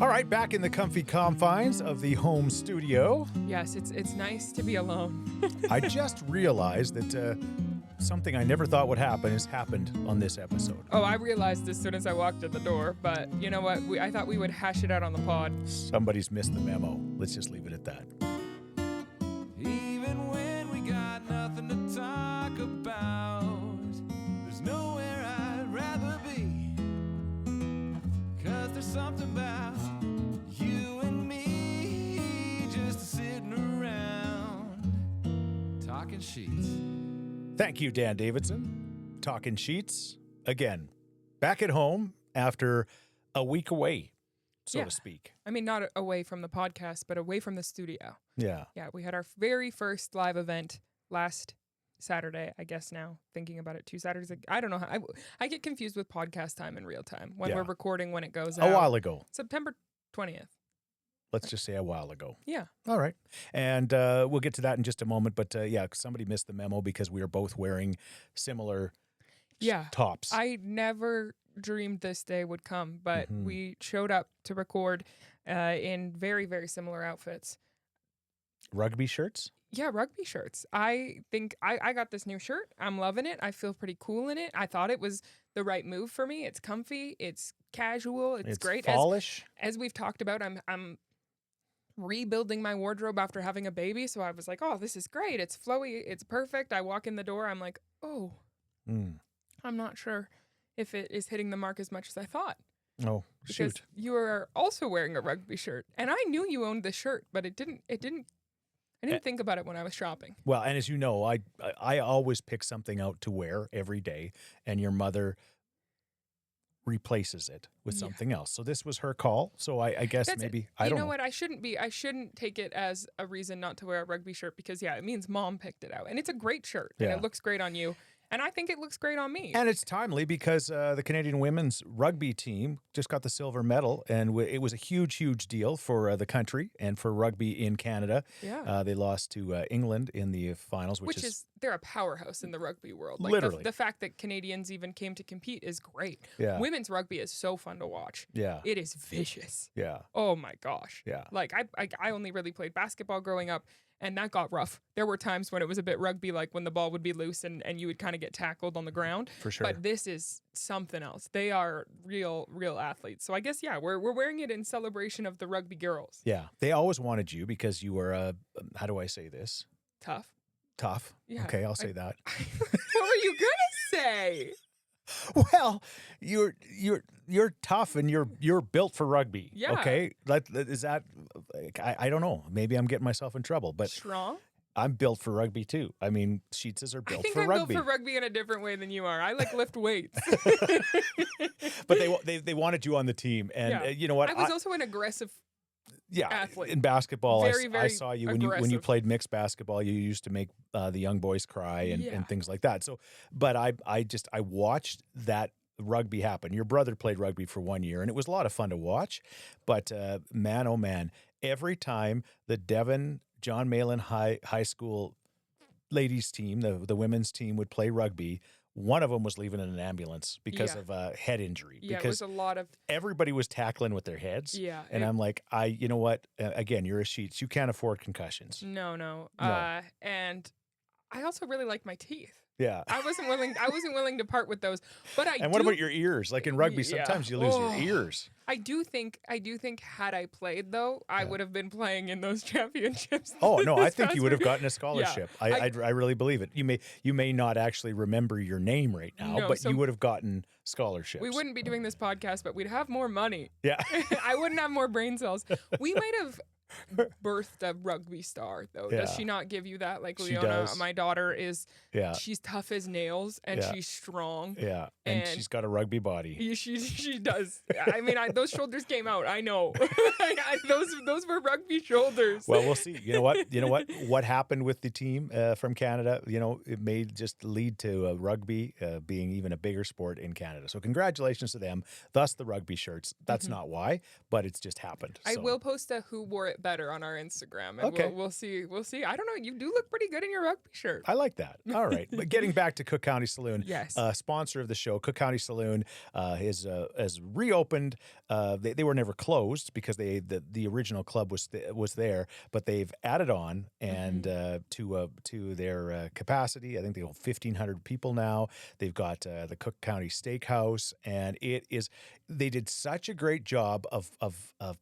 All right, back in the comfy confines of the home studio. Yes, it's nice to be alone. I just realized that something I never thought would happen has happened on this episode. Oh, I realized as soon as I walked in the door, but you know what? I thought we would hash it out on the pod. Somebody's missed the memo. Let's just leave it at that. Even when we got nothing to talk about, there's nowhere I'd rather be. 'Cause there's something about you and me just sitting around talking Scheetz. Thank you, Dan Davidson. Talking Scheetz. Again, back at home after a week away, so to speak. I mean, not away from the podcast, but away from the studio. Yeah. Yeah, we had our very first live event last Saturday, I guess now, thinking about it, 2 Saturdays ago. I don't know how. I get confused with podcast time and real time when we're recording, when it goes out. A while ago. September 20th. Let's just say a while ago. Yeah. All right. And we'll get to that in just a moment. But somebody missed the memo because we are both wearing similar tops. I never dreamed this day would come, but we showed up to record in very, very similar outfits. Rugby shirts? Yeah, rugby shirts. I think I got this new shirt. I'm loving it. I feel pretty cool in it. I thought it was the right move for me. It's comfy. It's casual. It's great. Fallish. As we've talked about, I'm rebuilding my wardrobe after having a baby. So I was like, oh, this is great. It's flowy. It's perfect. I walk in the door. I'm like, oh, I'm not sure if it is hitting the mark as much as I thought. Oh, because shoot. You are also wearing a rugby shirt. And I knew you owned this shirt, but I didn't think about it when I was shopping. Well, and as you know, I always pick something out to wear every day, and your mother replaces it with something else. So this was her call. So I guess I don't know. You know what? I shouldn't take it as a reason not to wear a rugby shirt because it means mom picked it out. And it's a great shirt. And it looks great on you. And I think it looks great on me. And it's timely because the Canadian women's rugby team just got the silver medal, and it was a huge, huge deal for the country and for rugby in Canada. Yeah. They lost to England in the finals, which is they're a powerhouse in the rugby world. Like literally. The fact that Canadians even came to compete is great. Yeah. Women's rugby is so fun to watch. Yeah. It is vicious. Yeah. Oh my gosh. Yeah. Like I only really played basketball growing up, and that got rough. There were times when it was a bit rugby, like when the ball would be loose and you would kind of get tackled on the ground. For sure. But this is something else. They are real athletes. So I guess, we're wearing it in celebration of the rugby girls. Yeah. They always wanted you because you were, how do I say this? Tough. Yeah. Okay, I'll say that. What were you going to say? Well, you're tough and you're built for rugby. Yeah. Okay. Is that? I don't know. Maybe I'm getting myself in trouble, but Strong. I'm built for rugby too. I mean, Scheetzes are built I think for I'm rugby. built for rugby in a different way than you are. I lift weights. But they wanted you on the team, and you know what? I was also an aggressive. Athlete. In basketball, Very, I very saw you when you aggressive. played mixed basketball. You used to make the young boys cry and things like that. So, but I watched that rugby happen. Your brother played rugby for 1 year, and it was a lot of fun to watch. But man, oh man, every time the Devon John Malin High School ladies team, the women's team, would play rugby, one of them was leaving in an ambulance because of a head injury. Yeah, because it was a lot of. everybody was tackling with their heads. Yeah, and I'm like, you know what? Again, you're a Scheetz. You can't afford concussions. No. And I also really like my teeth. Yeah. I wasn't willing to part with those. But what about your ears? Like in rugby, sometimes you lose your ears. I do think had I played though, I would have been playing in those championships. Oh no, I think you would have gotten a scholarship. Yeah, I really believe it. You may not actually remember your name right now, but you would have gotten scholarships. We wouldn't be doing this podcast, but we'd have more money. Yeah. I wouldn't have more brain cells. We might have birthed a rugby star though. Does she not give you that? Like She Leona, does. my daughter is she's tough as nails and she's strong. Yeah. And she's got a rugby body. She does. I mean, those shoulders came out. I know. those were rugby shoulders. Well, we'll see. You know what? What happened with the team from Canada? It may just lead to rugby being even a bigger sport in Canada. So congratulations to them. Thus the rugby shirts. That's not why, but it's just happened. I will post a who wore it it better on our Instagram, and Okay. we'll see. We'll see. I don't know. You do look pretty good in your rugby shirt. I like that. All right. But getting back to Cook County Saloon, Yes. Sponsor of the show, Cook County Saloon has reopened. They were never closed because the original club was there, but they've added on and to their capacity. I think they hold 1,500 people now. They've got the Cook County Steakhouse, and they did such a great job of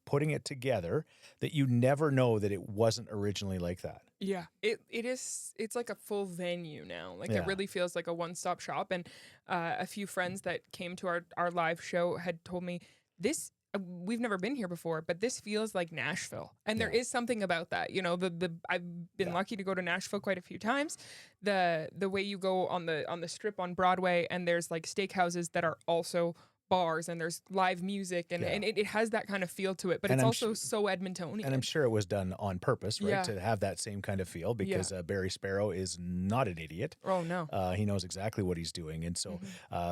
putting it together that you never know that it wasn't originally like that. Yeah, it is. It's like a full venue now. Like Yeah. it really feels like a one-stop shop. And a few friends that came to our live show had told me this. We've never been here before, but this feels like Nashville, and there is something about that. You know, I've been lucky to go to Nashville quite a few times. The way you go on the strip on Broadway, and there's like steakhouses that are also bars, and there's live music, and it has that kind of feel to it, but And it's I'm also so Edmontonian. And I'm sure it was done on purpose, right, Yeah. to have that same kind of feel, because Barry Sparrow is not an idiot. Oh, no. He knows exactly what he's doing. And so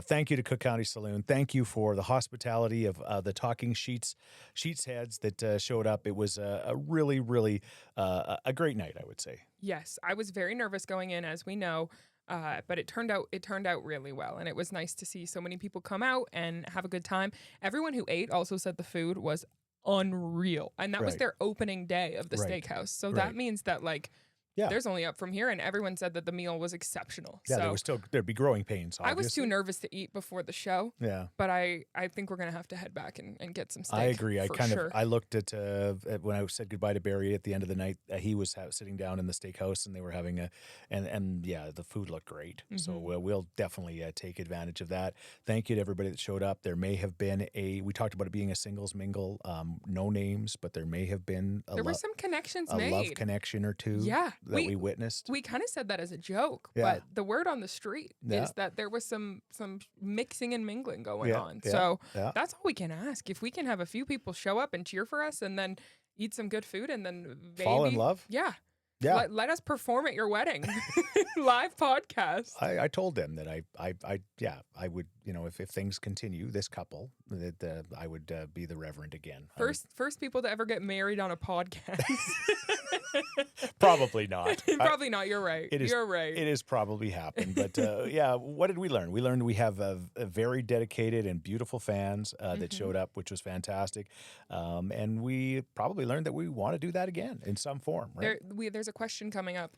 thank you to Cook County Saloon. Thank you for the hospitality of the Talking Scheetzheads that showed up. It was a really, really a great night, I would say. Yes, I was very nervous going in, as we know, but it turned out really well, and it was nice to see so many people come out and have a good time. Everyone who ate also said the food was unreal, and that was Right. their opening day of the Right. steakhouse. So Right. that means that Yeah. there's only up from here, and everyone said that the meal was exceptional. Yeah, So there'd be growing pains, obviously. I was too nervous to eat before the show, Yeah. but I think we're gonna have to head back and get some steak. I agree. I for kind sure. of I looked at when I said goodbye to Barry at the end of the night. He was sitting down in the steakhouse, and they were having the food looked great. So we'll definitely take advantage of that. Thank you to everybody that showed up. There may have been we talked about it being a singles mingle, no names, but there may have been there were some connections a made. love connection or two. Yeah, that we witnessed. We kind of said that as a joke, Yeah. but the word on the street Yeah. is that there was some mixing and mingling going Yeah, on. yeah, So yeah. that's all we can ask. If we can have a few people show up and cheer for us, and then eat some good food, and then maybe, Fall in love? Yeah. Yeah. Let us perform at your wedding. Live podcast. I told them that I would, if things continue, this couple, that I would be the reverend again. First people to ever get married on a podcast. Probably not. Probably not. You're right. You're right. It has probably happened. But what did we learn? We learned we have a very dedicated and beautiful fans that showed up, which was fantastic. And we probably learned that we want to do that again in some form, right? There's a question coming up.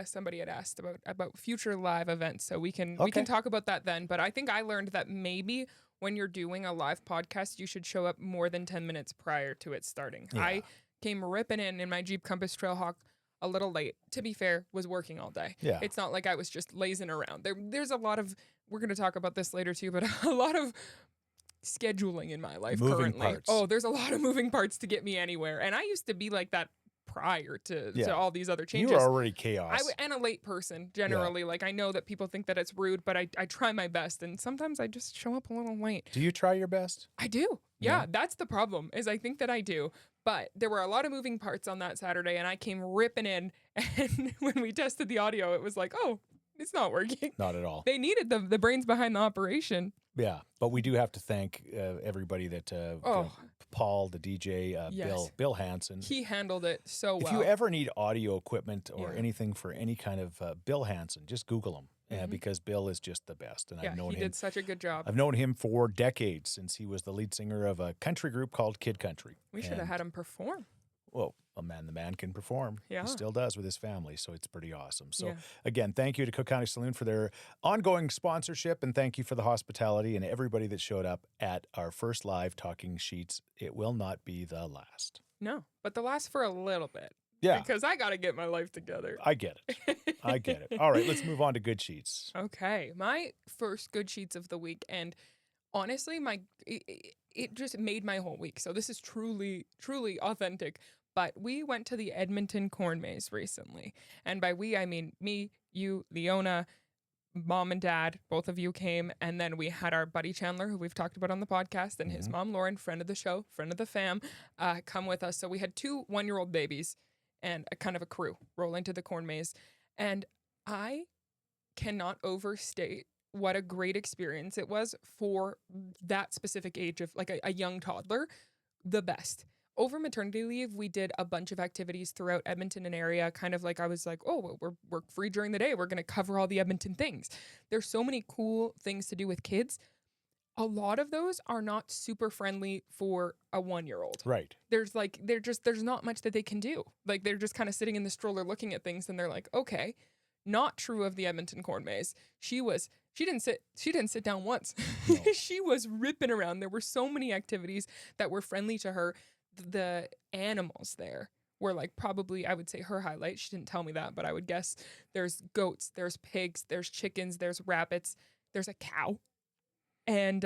Somebody had asked about future live events, so we can Okay. talk about that then. But I think I learned that maybe when you're doing a live podcast, you should show up more than 10 minutes prior to it starting. Yeah. I came ripping in my Jeep Compass Trailhawk a little late. To be fair, was working all day. Yeah. It's not like I was just lazing around. There's a lot of, we're going to talk about this later too, but a lot of scheduling in my life Moving currently. parts. Oh, there's a lot of moving parts to get me anywhere. And I used to be like that prior to all these other changes. You were already chaos. And a late person generally. Like I know that people think that it's rude, but I try my best, and sometimes I just show up a little late. Do you try your best? I do. Yeah, that's the problem, is I think that I do. But there were a lot of moving parts on that Saturday, and I came ripping in, and when we tested the audio, it was like, oh, it's not working. Not at all. They needed the brains behind the operation. Yeah, but we do have to thank everybody that Paul, the DJ, Yes. Bill Hansen. He handled it so well. If you ever need audio equipment or Yeah. anything for any kind of Bill Hansen, just Google him because Bill is just the best. And I've known he him. did such a good job. I've known him for decades, since he was the lead singer of a country group called Kid Country. We should have had him perform. Well, the man can perform. Yeah. He still does with his family, so it's pretty awesome. So Yeah. again, thank you to Cook County Saloon for their ongoing sponsorship, and thank you for the hospitality and everybody that showed up at our first live Talking Scheetz. It will not be the last. No, but the last for a little bit. Yeah. Because I got to get my life together. I get it. I get it. All right, let's move on to good sheets. Okay, my first good sheets of the week, and honestly, it just made my whole week. So this is truly authentic. But we went to the Edmonton Corn Maze recently, and by we I mean me, you, Leona, Mom and Dad. Both of you came, and then we had our buddy Chandler, who we've talked about on the podcast, and his mom Lauren, friend of the show, friend of the fam, come with us. So we had 2 one-year-old babies and a kind of a crew roll into the Corn Maze, and I cannot overstate what a great experience it was for that specific age of like a young toddler. The best. over maternity leave, we did a bunch of activities throughout Edmonton and area. Kind of like I was like, oh, well, we're free during the day. We're going to cover all the Edmonton things. There's so many cool things to do with kids. A lot of those are not super friendly for a 1-year-old. Right. There's not much that they can do. Like they're just kind of sitting in the stroller looking at things and they're like, okay. Not true of the Edmonton Corn Maze. She didn't sit down once. No. She was ripping around. There were so many activities that were friendly to her. The animals there were like probably, I would say, her highlight. She didn't tell me that, but I would guess there's goats, there's pigs, there's chickens, there's rabbits, there's a cow. And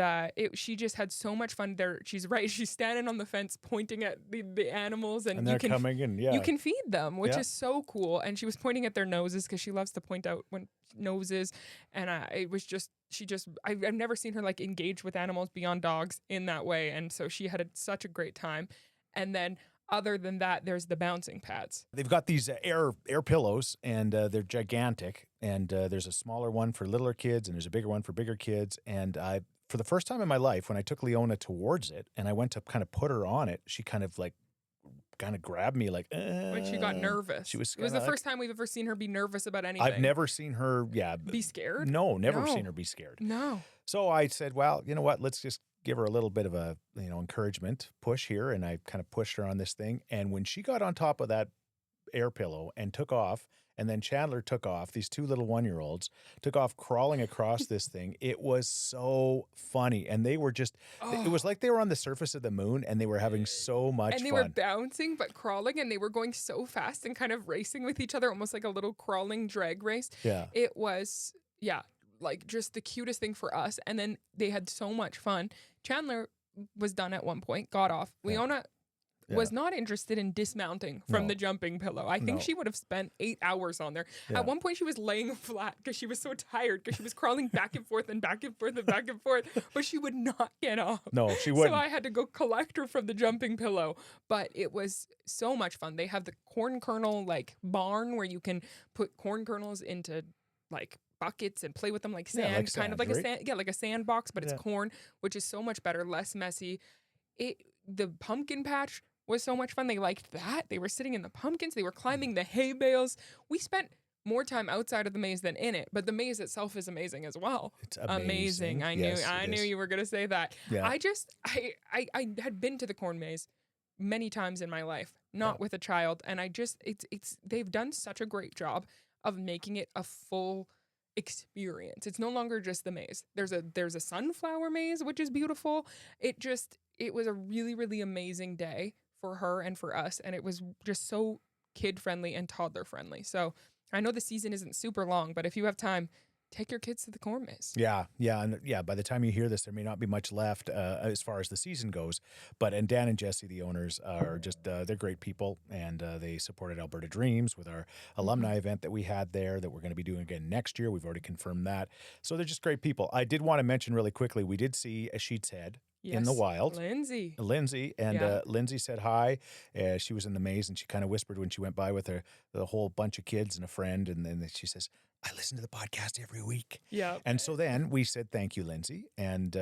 she just had so much fun there. She's right. She's standing on the fence pointing at the animals. And they're coming in, yeah. You can feed them, which is so cool. And she was pointing at their noses because she loves to point out when noses. And it was just, I've never seen her like engage with animals beyond dogs in that way. And so she had such a great time. And then other than that, there's the bouncing pads. They've got these air pillows, and they're gigantic. And there's a smaller one for littler kids, and there's a bigger one for bigger kids. And for the first time in my life, when I took Leona towards it, and I went to kind of put her on it, she kind of grabbed me like. When she got nervous. It was the first time we've ever seen her be nervous about anything. I've never seen her, be scared? No, never seen her be scared. No. So I said, well, you know what? Let's just give her a little bit of a, encouragement push here. And I kind of pushed her on this thing. And when she got on top of that air pillow and took off, and then Chandler took off, these two little 1-year-olds took off crawling across this thing. It was so funny. And they were just, it was like they were on the surface of the moon and they were having so much fun. And they were bouncing, but crawling, and they were going so fast and kind of racing with each other, almost like a little crawling drag race. Yeah. It was, like just the cutest thing for us. And then they had so much fun. Chandler was done at one point, got off. Leona was not interested in dismounting from the jumping pillow. I think she would have spent 8 hours on there. At one point, she was laying flat because she was so tired because she was crawling back and forth and back and forth and back and forth, but she would not get off. No, she wouldn't. So I had to go collect her from the jumping pillow. But it was so much fun. They have the corn kernel barn where you can put corn kernels into buckets and play with them like sand, right? Like a sandbox, but it's corn, which is so much better, less messy. The pumpkin patch was so much fun. They liked that. They were sitting in the pumpkins. They were climbing the hay bales. We spent more time outside of the maze than in it, but the maze itself is amazing as well. It's amazing. I knew you were going to say that. Yeah. I had been to the corn maze many times in my life, not with a child, and they've done such a great job of making it a full experience. It's no longer just the maze. There's a sunflower maze, which is beautiful. It was a really, really amazing day for her and for us, and it was just so kid friendly and toddler friendly. So I know the season isn't super long, but if you have time, take your kids to the corn maze. Yeah. And by the time you hear this, there may not be much left as far as the season goes. And Dan and Jesse, the owners, are just, they're great people. And they supported Alberta Dreams with our alumni event that we had there that we're going to be doing again next year. We've already confirmed that. So they're just great people. I did want to mention really quickly, we did see a Scheetzhead in the wild. Lindsay. And Lindsay said hi. She was in the maze and she kind of whispered when she went by with the whole bunch of kids and a friend. And then she says, I listen to the podcast every week. Yeah. And so then we said, thank you, Lindsay. And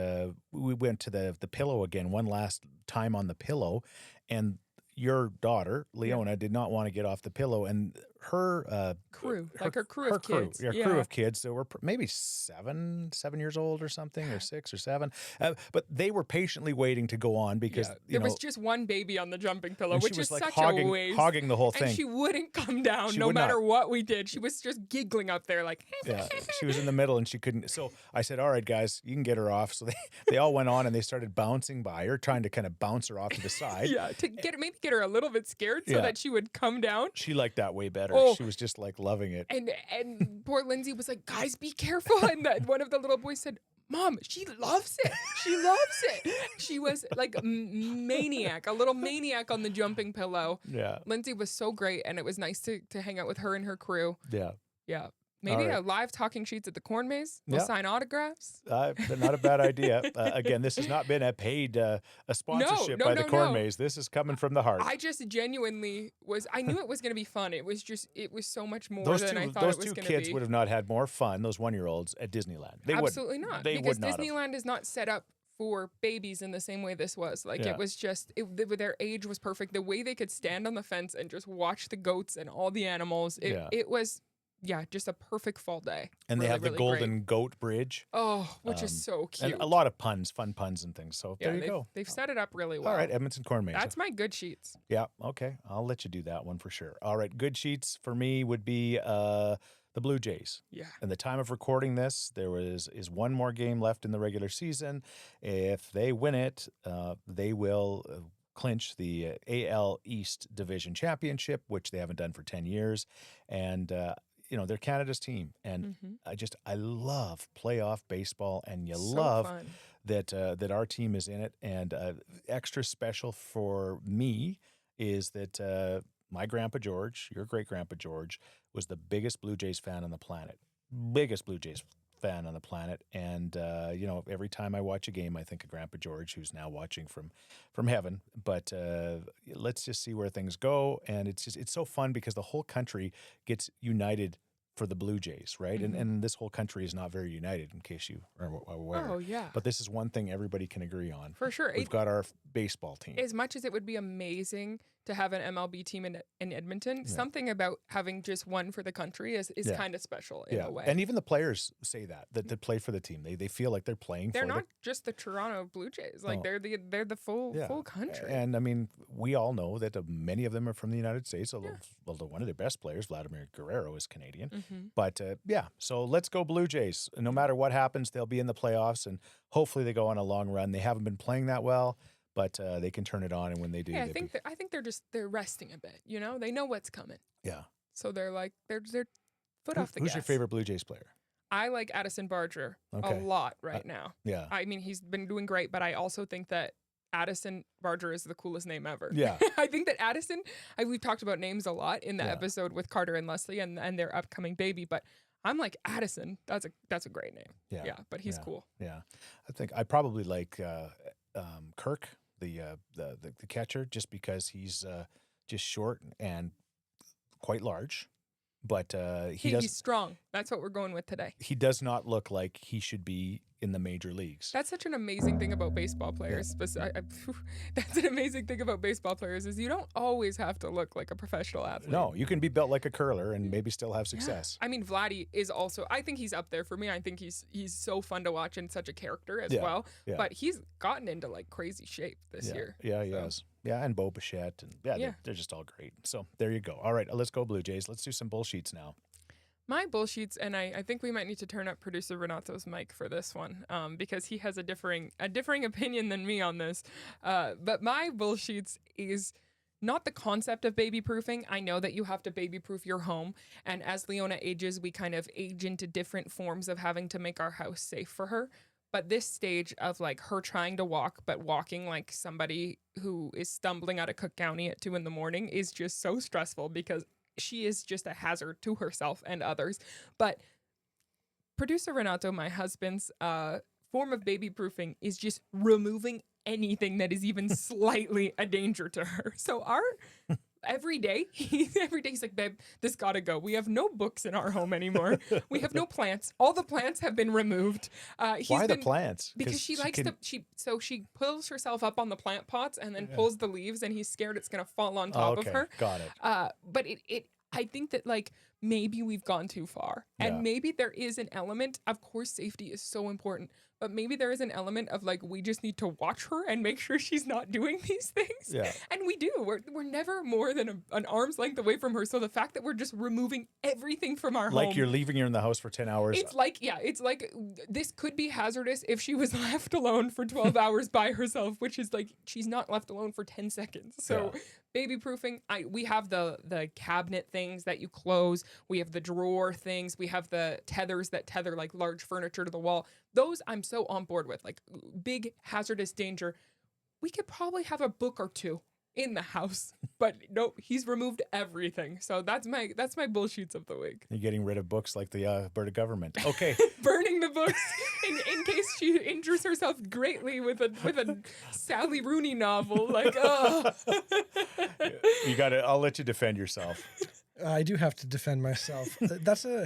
we went to the pillow again, one last time on the pillow. And your daughter, Leona, did not want to get off the pillow. And her crew, her crew of kids. Crew of kids that were maybe 7 years old or something, or 6 or 7. But they were patiently waiting to go on because there was just one baby on the jumping pillow, which is such a waste. Hogging the whole thing. And she wouldn't come down no matter what we did. She was just giggling up there like. Yeah, she was in the middle and she couldn't. So I said, all right, guys, you can get her off. So they all went on and they started bouncing by her, trying to kind of bounce her off to the side. To get her a little bit scared so that she would come down. She liked that way better. She was just loving it. And poor Lindsay was like, guys, be careful. And one of the little boys said, Mom, she loves it. She loves it. She was like a little maniac on the jumping pillow. Yeah. Lindsay was so great, and it was nice to hang out with her and her crew. Yeah. Yeah. Maybe a live talking Scheetz at the corn maze. We'll sign autographs. Not a bad idea. Again, this has not been a paid a sponsorship by the corn maze. This is coming from the heart. I just genuinely I knew it was going to be fun. It was so much more than I thought it was going to be. Those two kids would have not had more fun, those 1-year-olds, at Disneyland. Absolutely not. Because Disneyland is not set up for babies in the same way this was. Like, Yeah. it was just, their age was perfect. The way they could stand on the fence and just watch the goats and all the animals, it was, just a perfect fall day. And they have the Golden Goat Bridge. Oh, which is so cute. And a lot of fun puns and things. So there you go. They've set it up really well. All right, Edmonton Corn Maze. That's my good Scheetz. Yeah, okay. I'll let you do that one for sure. All right, good Scheetz for me would be the Blue Jays. Yeah. And the time of recording this, there is one more game left in the regular season. If they win it, they will clinch the AL East Division Championship, which they haven't done for 10 years. And they're Canada's team, and I love playoff baseball, and love fun. that our team is in it. And extra special for me is that my grandpa George, your great grandpa George, was the biggest Blue Jays fan on the planet, and every time I watch a game, I think of Grandpa George, who's now watching from heaven. But let's just see where things go, and it's so fun because the whole country gets united for the Blue Jays, right? And this whole country is not very united, in case you are aware. Oh, yeah. But this is one thing everybody can agree on. For sure. We've got our baseball team. As much as it would be amazing to have an MLB team in Edmonton, something about having just one for the country is kind of special in a way. And even the players say that they play for the team. They feel like they're playing they're for not just the Toronto Blue Jays. Like, they're the full country. And I mean, we all know that many of them are from the United States. Although one of their best players, Vladimir Guerrero, is Canadian. But so let's go Blue Jays. No matter what happens, they'll be in the playoffs, and hopefully they go on a long run. They haven't been playing that well, but they can turn it on, and when they do, I think they're resting a bit. They know what's coming. Yeah. So they're foot off the gas. Who's your favorite Blue Jays player? I like Addison Barger a lot now. Yeah. I mean, he's been doing great, but I also think that Addison Barger is the coolest name ever. Yeah. I think that Addison, we've talked about names a lot in the episode with Carter and Leslie and their upcoming baby, but I'm like, Addison, that's a great name. Yeah, but he's cool. Yeah. I think I probably like Kirk, the catcher, just because he's just short and quite large. But he's strong. That's what we're going with today. He does not look like he should be in the major leagues. That's such an amazing thing about baseball players. Yeah. That's an amazing thing about baseball players is you don't always have to look like a professional athlete. No, you can be built like a curler and maybe still have success. I mean, Vladdy is also, I think he's up there for me. I think he's so fun to watch and such a character as well. Yeah. But he's gotten into like crazy shape this year. Yeah, he has. Yeah, and Bo Bichette. And they're just all great. So there you go. All right, let's go Blue Jays. Let's do some bullsheets now. My bullsheets, and I think we might need to turn up producer Renato's mic for this one because he has a differing opinion than me on this. But my bullsheets is not the concept of baby proofing. I know that you have to baby proof your home. And as Leona ages, we kind of age into different forms of having to make our house safe for her. But this stage of like her trying to walk, but walking like somebody who is stumbling out of Cook County at 2 a.m. is just so stressful because she is just a hazard to herself and others. But producer Renato, my husband's form of baby proofing is just removing anything that is even slightly a danger to her. So every day he's like, babe, this gotta go. We have no books in our home anymore. We have no plants. All the plants have been removed. Why the plants? Because she likes she pulls herself up on the plant pots and then pulls the leaves, and he's scared it's gonna fall on top of her. Got it. But I think that like maybe we've gone too far, and maybe there is an element. Of course, safety is so important, but maybe there is an element of like we just need to watch her and make sure she's not doing these things. Yeah. And we do. We're never more than an arm's length away from her. So the fact that we're just removing everything from our home, like you're leaving her in the house for 10 hours. It's like this could be hazardous if she was left alone for 12 hours by herself, which is like she's not left alone for 10 seconds. So baby proofing, we have the cabinet things that you close. We have the drawer things. We have the tethers that tether like large furniture to the wall. Those I'm so on board with, like big hazardous danger. We could probably have a book or two in the house, but no, he's removed everything. So that's my bullshits of the week. You're getting rid of books like the Alberta government. Okay. Burning the books in case she injures herself greatly with a Sally Rooney novel. Like, You got it. I'll let you defend yourself. I do have to defend myself.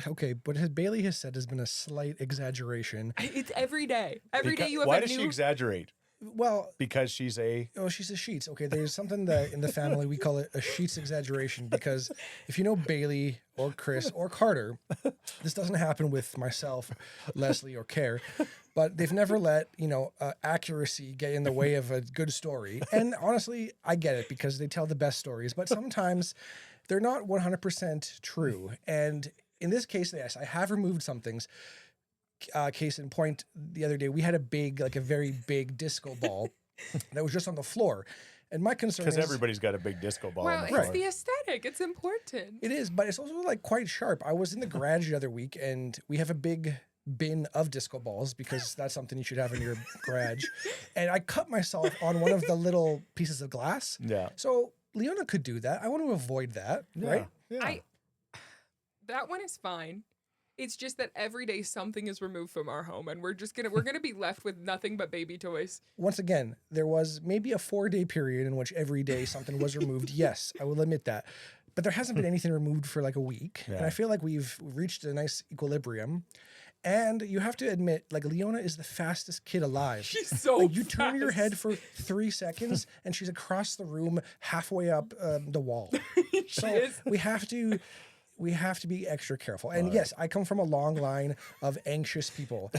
Okay, but Bailey has said has been a slight exaggeration. It's every day. Every day you have Why a does new... she exaggerate? Well, Because she's a... oh, she's a Scheetz. Okay, there's something that in the family we call it a Scheetz exaggeration, because if you know Bailey or Chris or Carter, this doesn't happen with myself, Leslie, or Care, but they've never let, accuracy get in the way of a good story. And honestly, I get it because they tell the best stories, but sometimes they're not 100% true. And in this case, yes, I have removed some things. Case in point, the other day we had a very big disco ball that was just on the floor, and my concern is Because everybody's got a big disco ball. Well, on it's the floor. the aesthetic. It's important. it is, but it's also like quite sharp. I was in the garage the other week, and we have a big bin of disco balls because that's something you should have in your garage, and I cut myself on one of the little pieces of glass. Yeah. So Leona could do that. I want to avoid that, right? Yeah. That one is fine. It's just that every day something is removed from our home, and we're gonna be left with nothing but baby toys. Once again, there was maybe a 4-day period in which every day something was removed. Yes, I will admit that. But there hasn't been anything removed for like a week. Yeah. And I feel like we've reached a nice equilibrium. And you have to admit, like, Leona is the fastest kid alive. She's so Like, you turn your fast. head for 3 seconds and she's across the room halfway up the wall. So is. we have to be extra careful. And yes, I come from a long line of anxious people.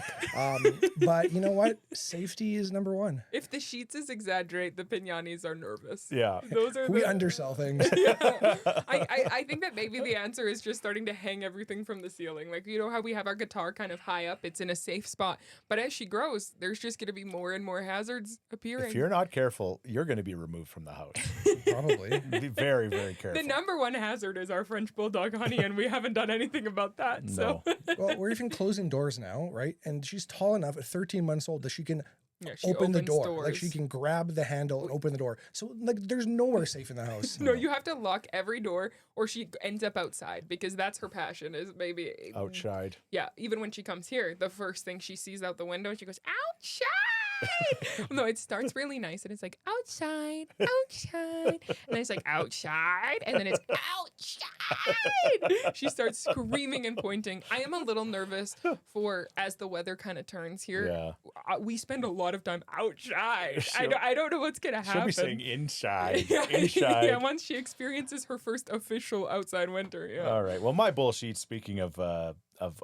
But you know what? Safety is number one. If the Scheetzes exaggerate, the Pignanis are nervous. Yeah. Those are We the... undersell things. I think that maybe the answer is just starting to hang everything from the ceiling. Like, you know how we have our guitar kind of high up? It's in a safe spot. But as she grows, there's just going to be more and more hazards appearing. If you're not careful, you're going to be removed from the house. Probably. Be very, very careful. The number one hazard is our French Bulldog, Honey, and we haven't done anything about that. So Well, we're even closing doors now, right? And she's tall enough at 13 months old that she can yeah, she open the opens door. doors. Like she can grab the handle and open the door. So like there's nowhere safe in the house. No, you have to lock every door, or she ends up outside because that's her passion. Is maybe outside. Yeah, even when she comes here, the first thing she sees out the window, she goes outside. No, it starts really nice, and it's like outside, outside, and then it's like outside, and then it's outside. She starts screaming and pointing. I am a little nervous for as the weather kind of turns here. Yeah. We spend a lot of time outside. She'll- I don't know what's gonna happen. She'll be saying inside. Yeah, Inside. yeah, once she experiences her first official outside winter. Yeah. All right. Well, my bullshit, speaking of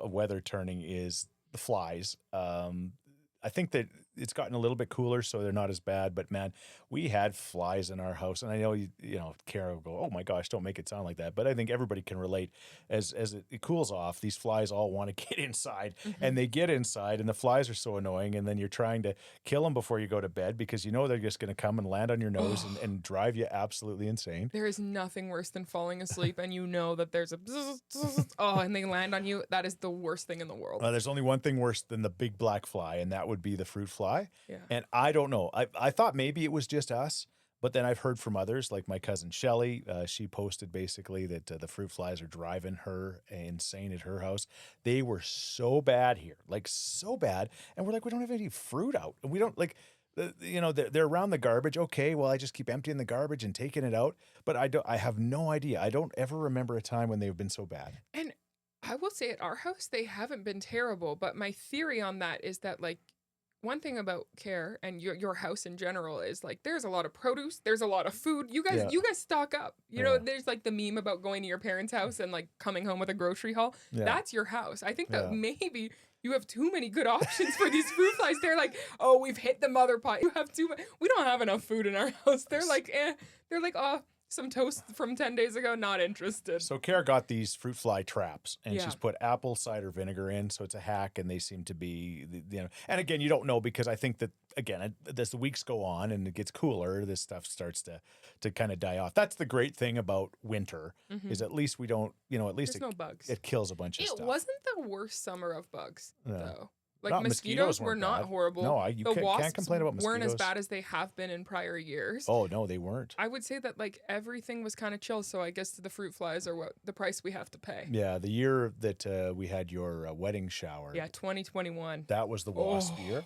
weather turning, is the flies. I think that it's gotten a little bit cooler, so they're not as bad. But man, we had flies in our house, and I know Kara will go, "Oh my gosh, don't make it sound like that." But I think everybody can relate. As it cools off, these flies all want to get inside, and they get inside, and the flies are so annoying. And then you're trying to kill them before you go to bed because you know they're just going to come and land on your nose and drive you absolutely insane. There is nothing worse than falling asleep and you know that there's a and they land on you. That is the worst thing in the world. There's only one thing worse than the big black fly, and that would be the fruit fly. Yeah. And I don't know. I thought maybe it was just us, but then I've heard from others, like my cousin Shelly. She posted basically that the fruit flies are driving her insane at her house. They were so bad here, like so bad. And we're like, we don't have any fruit out. And we don't like, they're around the garbage. Okay, well, I just keep emptying the garbage and taking it out. But I have no idea. I don't ever remember a time when they've been so bad. And I will say at our house, they haven't been terrible. But my theory on that is that like, one thing about Care and your house in general is like there's a lot of produce, there's a lot of food. You guys stock up. You know, there's like the meme about going to your parents' house and like coming home with a grocery haul. Yeah. That's your house. I think that maybe you have too many good options for these fruit flies. They're like, oh, we've hit the mother pot. You have too much. We don't have enough food in our house. They're like, oh, some toast from 10 days ago, not interested. So Kara got these fruit fly traps, and Yeah. she's put apple cider vinegar in, so it's a hack, and they seem to be, And again, you don't know because I think that again, as the weeks go on and it gets cooler, this stuff starts to kind of die off. That's the great thing about winter is at least we don't, at least There's no bugs. it kills a bunch of It stuff. wasn't the worst summer of bugs though. Like Not- mosquitoes were weren't not bad. horrible. No, you the can't wasps complain about weren't as mosquitoes. bad as they have been in prior years. Oh no, they weren't. I would say that like everything was kind of chill. So I guess the fruit flies are what the price we have to pay. Yeah, the year that we had your wedding shower. Yeah, 2021. That was the wasp year.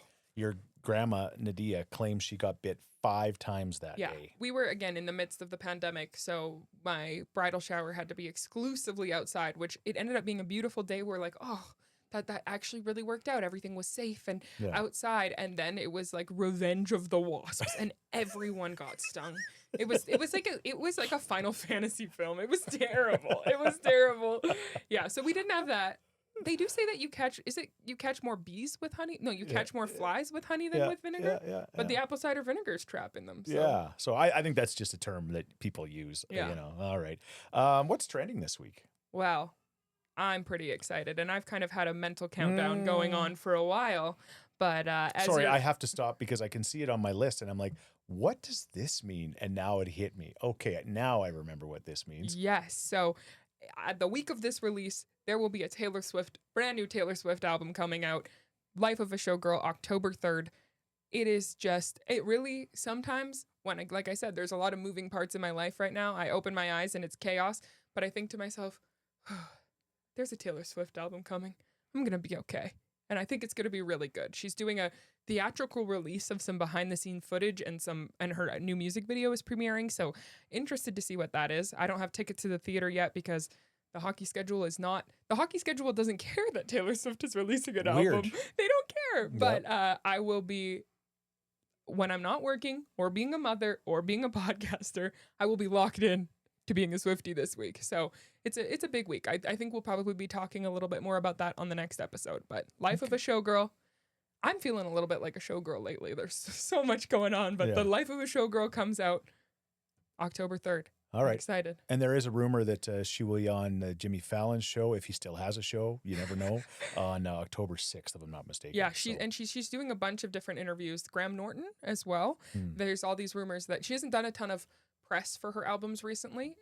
Grandma Nadia claims she got bit 5 times that day. We were, again, in the midst of the pandemic, so my bridal shower had to be exclusively outside, which it ended up being a beautiful day. We're like, oh, that actually really worked out. Everything was safe and outside. And then it was like Revenge of the Wasps, and everyone got stung. It was like a Final Fantasy film. It was terrible. It was terrible. Yeah, so we didn't have that. They do say that you catch more bees with honey? No, you catch more flies with honey than with vinegar. But the apple cider vinegar is trapping them. So. Yeah. So I think that's just a term that people use. Yeah. You know. All right. What's trending this week? Well, I'm pretty excited, and I've kind of had a mental countdown going on for a while. But sorry, I have to stop because I can see it on my list, and I'm like, what does this mean? And now it hit me. Okay, now I remember what this means. Yes. So the week of this release, there will be a brand new Taylor Swift album coming out, Life of a Showgirl, October 3rd. It really, sometimes like I said, there's a lot of moving parts in my life right now. I open my eyes and it's chaos, but I think to myself, there's a Taylor Swift album coming. I'm going to be okay. And I think it's going to be really good. She's doing a theatrical release of some behind the scene footage and her new music video is premiering. So interested to see what that is. I don't have tickets to the theater yet because the hockey schedule doesn't care that Taylor Swift is releasing an album. They don't care. But I will be, when I'm not working or being a mother or being a podcaster, I will be locked in to being a Swiftie this week. So it's a big week. I think we'll probably be talking a little bit more about that on the next episode. But Life of a Showgirl, I'm feeling a little bit like a showgirl lately. There's so much going on. But the Life of a Showgirl comes out October 3rd. All right. I'm excited. And there is a rumor that she will be on Jimmy Fallon's show, if he still has a show, you never know, on October 6th, if I'm not mistaken. Yeah, she's doing a bunch of different interviews. Graham Norton as well. There's all these rumors that she hasn't done a ton of press for her albums recently.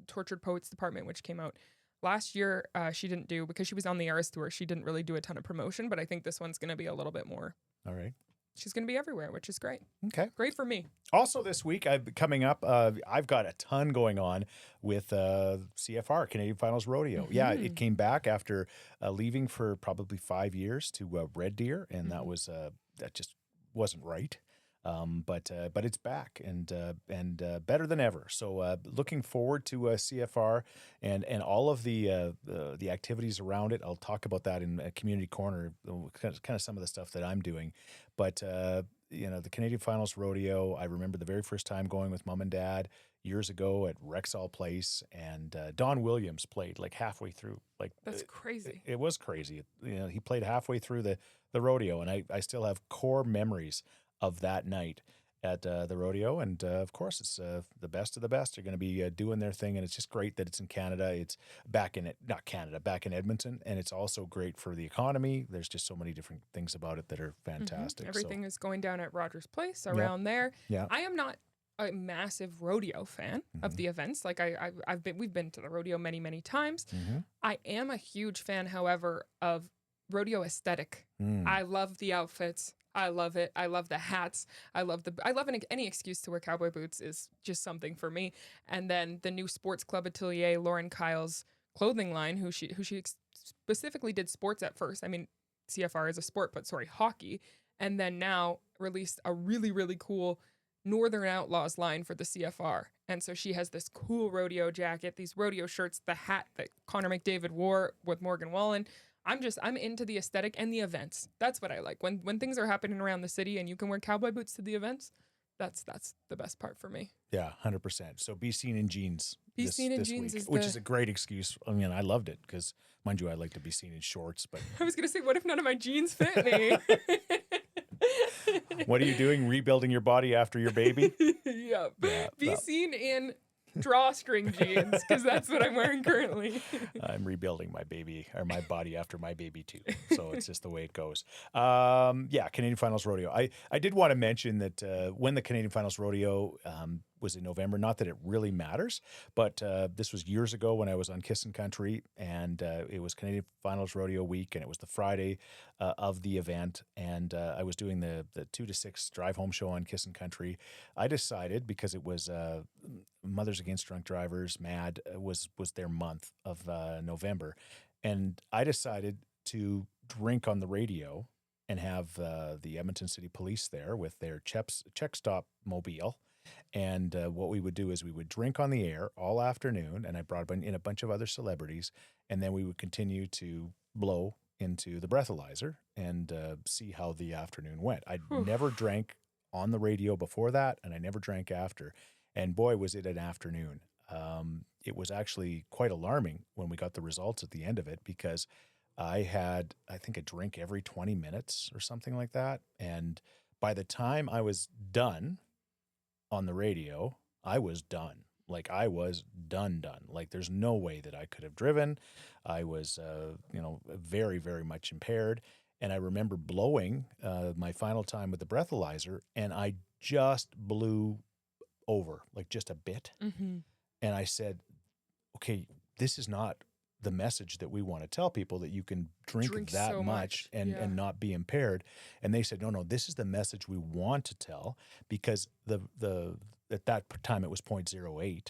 Tortured Poets Department, which came out last year, she didn't do, because she was on the Eras tour, she didn't really do a ton of promotion, but I think this one's going to be a little bit more. All right. She's going to be everywhere, which is great. Okay. Great for me. Also this week, coming up, I've got a ton going on with CFR, Canadian Finals Rodeo. Yeah, it came back after leaving for probably 5 years to Red Deer, and that just wasn't right. But it's back and better than ever. So looking forward to CFR and all of the activities around it. I'll talk about that in Community Corner, kind of some of the stuff that I'm doing. But the Canadian Finals Rodeo, I remember the very first time going with Mom and Dad years ago at Rexall Place, and Don Williams played like halfway through. Like that's crazy. It was crazy. He played halfway through the rodeo, and I still have core memories of that night at the rodeo. And of course, it's the best of the best are going to be doing their thing. And it's just great that it's in Canada. It's back in Edmonton. And it's also great for the economy. There's just so many different things about it that are fantastic. Everything is going down at Rogers Place around there. Yeah. I am not a massive rodeo fan of the events. Like we've been to the rodeo many, many times. I am a huge fan, however, of rodeo aesthetic. I love the outfits. I love it. I love the hats. I love any excuse to wear cowboy boots is just something for me. And then the new Sports Club Atelier, Lauren Kyle's clothing line, who she specifically did sports at first. I mean, CFR is a sport, but hockey. And then now released a really, really cool Northern Outlaws line for the CFR. And so she has this cool rodeo jacket, these rodeo shirts, the hat that Connor McDavid wore with Morgan Wallen. I'm into the aesthetic and the events. That's what I like. When things are happening around the city and you can wear cowboy boots to the events, that's the best part for me. Yeah, 100%. So be seen in jeans. Be seen in jeans week, which is a great excuse. I mean, I loved it because, mind you, I like to be seen in shorts. But I was gonna say, what if none of my jeans fit me? What are you doing? Rebuilding your body after your baby? Yeah. Be seen in drawstring jeans, because that's what I'm wearing currently. I'm rebuilding my body after my baby too. So it's just the way it goes. Canadian Finals Rodeo. I did want to mention that when the Canadian Finals Rodeo was in November, not that it really matters, but this was years ago when I was on Kissin' Country, and it was Canadian Finals Rodeo week, and it was the Friday of the event, and I was doing the 2 to 6 drive home show on Kissin' Country. I decided, because it was Mothers Against Drunk Drivers, MAD, was their month of November, and I decided to drink on the radio and have the Edmonton City Police there with their check stop mobile. And what we would do is we would drink on the air all afternoon, and I brought in a bunch of other celebrities, and then we would continue to blow into the breathalyzer and see how the afternoon went. I'd never drank on the radio before that, and I never drank after. And boy, was it an afternoon. It was actually quite alarming when we got the results at the end of it, because I had, I think, a drink every 20 minutes or something like that. And by the time I was done on the radio, I was done. Like, I was done. Like, there's no way that I could have driven. I was, very, very much impaired. And I remember blowing my final time with the breathalyzer, and I just blew over, like just a bit. Mm-hmm. And I said, okay, this is not the message that we want to tell people, that you can drink that so much and not be impaired. And they said, no, this is the message we want to tell, because the at that time it was 0.08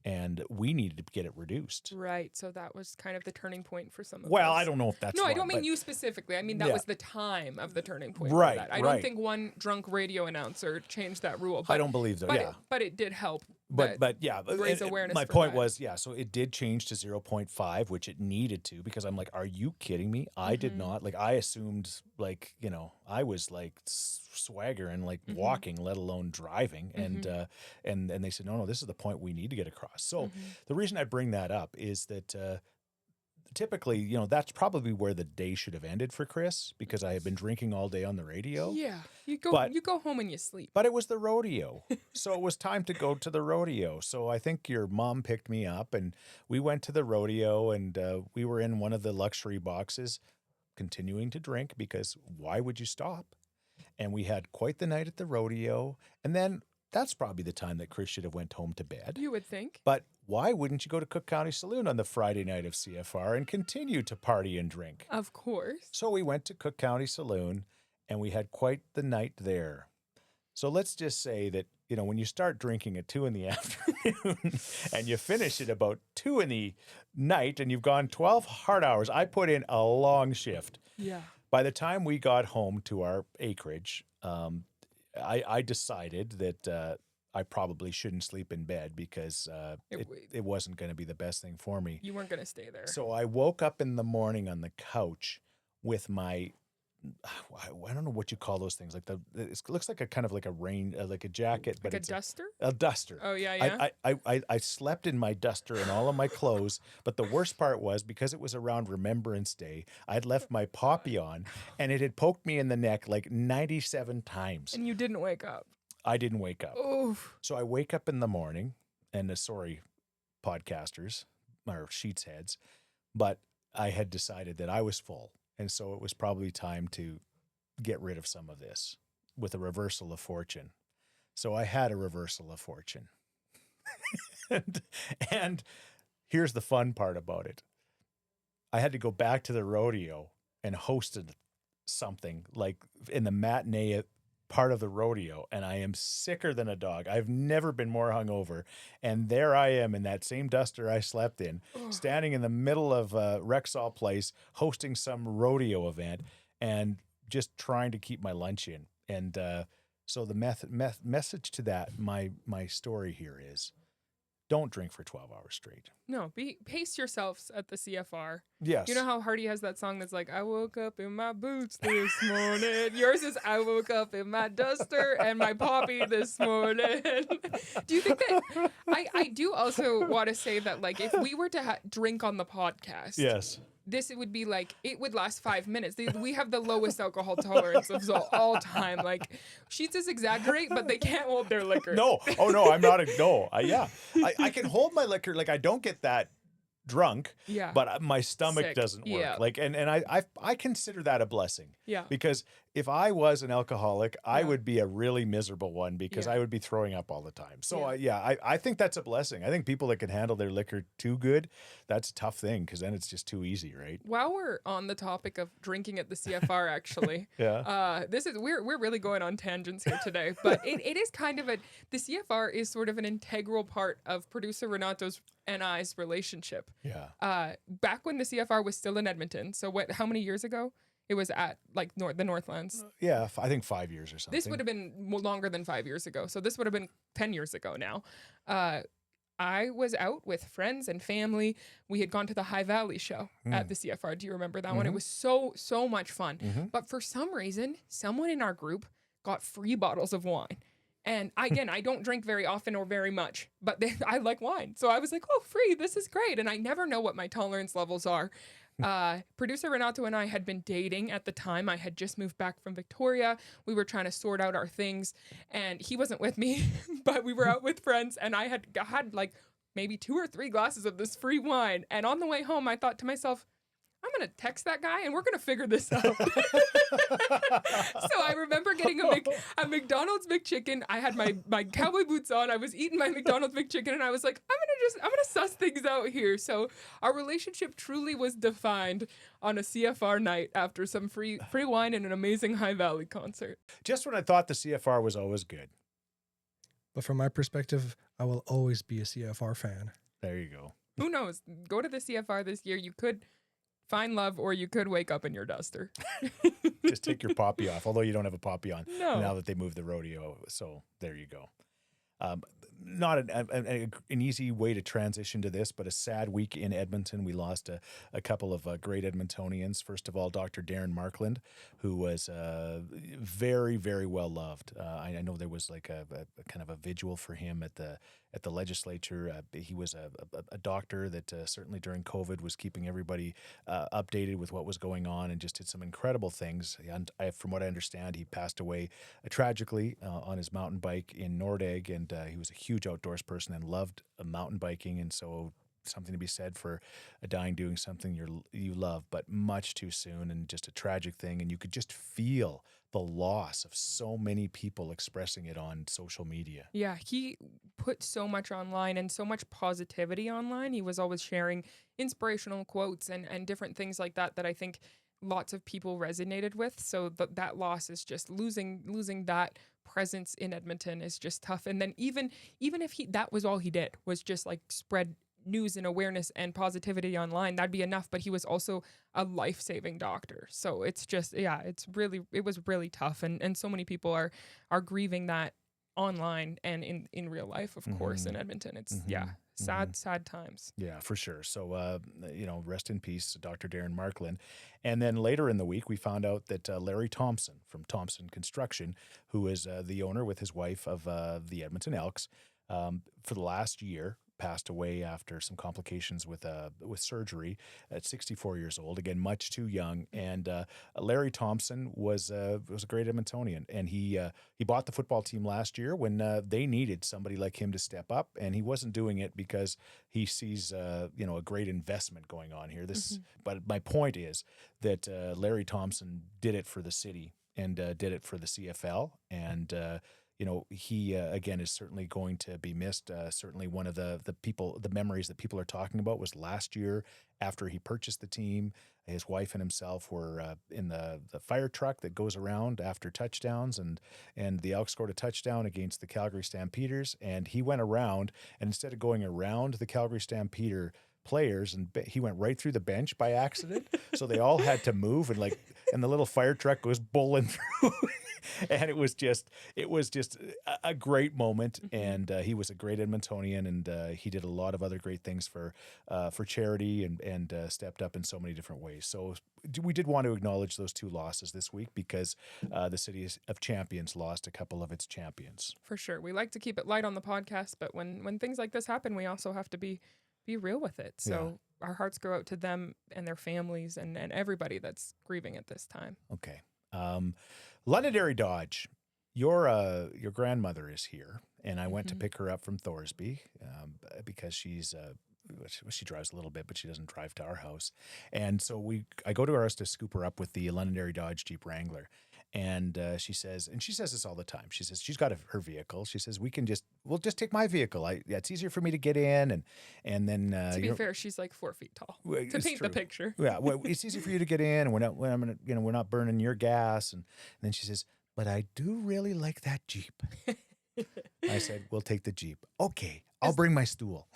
and we needed to get it reduced. Right. So that was kind of the turning point for some of Well, us. I don't know if that's No, right, I don't mean you specifically. I mean, that was the time of the turning point. Right, For that. I don't think one drunk radio announcer changed that rule. But, I don't believe that. But it did help. But yeah, raise awareness. My point was, so it did change to 0.5, which it needed to, because I'm like, are you kidding me? I did not. Like, I assumed, like, I was like swaggering, like walking, let alone driving. And they said, no, this is the point we need to get across. So the reason I bring that up is that typically, that's probably where the day should have ended for Chris, because I had been drinking all day on the radio. Yeah, you go home and you sleep. But it was the rodeo, so it was time to go to the rodeo. So I think your mom picked me up, and we went to the rodeo, and we were in one of the luxury boxes, continuing to drink, because why would you stop? And we had quite the night at the rodeo, and then that's probably the time that Chris should have went home to bed. You would think. But why wouldn't you go to Cook County Saloon on the Friday night of CFR and continue to party and drink? Of course. So we went to Cook County Saloon, and we had quite the night there. So let's just say that, when you start drinking at 2 in the afternoon and you finish at about 2 in the night, and you've gone 12 hard hours, I put in a long shift. Yeah. By the time we got home to our acreage, I decided that I probably shouldn't sleep in bed, because it wasn't going to be the best thing for me. You weren't going to stay there. So I woke up in the morning on the couch with my, I don't know what you call those things. Like it looks like a kind of like a rain, like a jacket, but it's duster. A duster. Oh yeah. I slept in my duster and all of my clothes. But the worst part was, because it was around Remembrance Day, I'd left my poppy on, and it had poked me in the neck like 97 times. And you didn't wake up. I didn't wake up. Oof. So I wake up in the morning, and sorry, podcasters or Scheetzheads, but I had decided that I was full. And so it was probably time to get rid of some of this with a reversal of fortune. So I had a reversal of fortune. and here's the fun part about it. I had to go back to the rodeo and hosted something like in the matinee part of the rodeo, and I am sicker than a dog. I've never been more hungover, and there I am in that same duster I slept in, standing in the middle of Rexall Place, hosting some rodeo event, and just trying to keep my lunch in. And so the message to that, my story here is, don't drink for 12 hours straight. No, pace yourselves at the CFR. Yes. You know how Hardy has that song that's like, I woke up in my boots this morning. Yours is, I woke up in my duster and my poppy this morning. Do you think that, I do also want to say that, like, if we were to drink on the podcast. Yes. This, it would be like, it would last 5 minutes. We have the lowest alcohol tolerance of all time. Like, Scheetzheads exaggerate, but they can't hold their liquor. No. Oh, no, I'm not I can hold my liquor. Like, I don't get that drunk, but my stomach doesn't work. Yeah. Like, and I consider that a blessing. Yeah. Because if I was an alcoholic, I would be a really miserable one, because I would be throwing up all the time. So I think that's a blessing. I think people that can handle their liquor too good, that's a tough thing, because then it's just too easy, right? While we're on the topic of drinking at the CFR, actually, we're really going on tangents here today, but it is kind of the CFR is sort of an integral part of producer Renato's and I's relationship. Yeah. Back when the CFR was still in Edmonton, so how many years ago? It was at like the Northlands. Yeah, I think 5 years or something. This would have been longer than 5 years ago. So this would have been 10 years ago now. I was out with friends and family. We had gone to the High Valley show at the CFR. Do you remember that one? It was so much fun. But for some reason, someone in our group got free bottles of wine. And I don't drink very often or very much, but I like wine. So I was like, oh, free, this is great. And I never know what my tolerance levels are. Producer Renato and I had been dating at the time. I had just moved back from Victoria. We were trying to sort out our things, and he wasn't with me, but we were out with friends, and I had like maybe 2 or 3 glasses of this free wine. And on the way home, I thought to myself, I'm going to text that guy and we're going to figure this out. So I remember getting a McDonald's McChicken. I had my cowboy boots on. I was eating my McDonald's McChicken and I was like, I'm going to suss things out here. So our relationship truly was defined on a CFR night after some free wine and an amazing High Valley concert. Just when I thought the CFR was always good. But from my perspective, I will always be a CFR fan. There you go. Who knows? Go to the CFR this year. You could find love, or you could wake up in your duster. Just take your poppy off, although you don't have a poppy on now that they moved the rodeo. So there you go. Not an easy way to transition to this, but a sad week in Edmonton. We lost a couple of great Edmontonians. First of all, Dr. Darren Markland, who was very, very well loved. I know there was like a kind of a vigil for him at the legislature. He was a doctor that certainly during COVID was keeping everybody updated with what was going on and just did some incredible things. And from what I understand, he passed away tragically on his mountain bike in Nordegg, and he was a huge outdoors person and loved mountain biking. And so something to be said for dying doing something you love, but much too soon, and just a tragic thing. And you could just feel the loss of so many people expressing it on social media. Yeah, he put so much online and so much positivity online. He was always sharing inspirational quotes and different things like that I think lots of people resonated with. So that loss is just losing that presence in Edmonton is just tough. And then even if that was all he did was just like spread news and awareness and positivity online, that'd be enough. But he was also a life-saving doctor. So it's just, it was really tough. And so many people are grieving that online and in real life, of course, in Edmonton. It's sad times. Yeah, for sure. So, rest in peace, Dr. Darren Markland. And then later in the week, we found out that Larry Thompson from Thompson Construction, who is the owner with his wife of the Edmonton Elks, for the last year, passed away after some complications with surgery at 64 years old. Again, much too young. And Larry Thompson was a great Edmontonian, and he bought the football team last year when they needed somebody like him to step up, and he wasn't doing it because he sees a great investment going on here. But my point is that Larry Thompson did it for the city and did it for the CFL, and he again is certainly going to be missed. Certainly one of the memories that people are talking about was last year after he purchased the team. His wife and himself were in the fire truck that goes around after touchdowns, and the Elks scored a touchdown against the Calgary Stampeders, and he went around, and instead of going around the Calgary Stampeder players, and he went right through the bench by accident. So they all had to move, and the little fire truck goes bowling through. And it was just a great moment, and he was a great Edmontonian, and he did a lot of other great things for charity and stepped up in so many different ways. So we did want to acknowledge those two losses this week because the City of Champions lost a couple of its champions. For sure. We like to keep it light on the podcast, but when things like this happen, we also have to be real with it. So our hearts go out to them and their families and everybody that's grieving at this time. Okay. Londonderry Dodge, your grandmother is here, and I went to pick her up from Thorsby because she drives a little bit, but she doesn't drive to our house. And so I go to her house to scoop her up with the Londonderry Dodge Jeep Wrangler. And she says this all the time. She says she's got her vehicle. She says we'll just take my vehicle. It's easier for me to get in, and then to be fair, she's like 4 feet tall. To paint the picture. Yeah, well, it's easy for you to get in, and we're not burning your gas. And then she says, but I do really like that Jeep. I said, we'll take the Jeep. Okay, I'll bring my stool.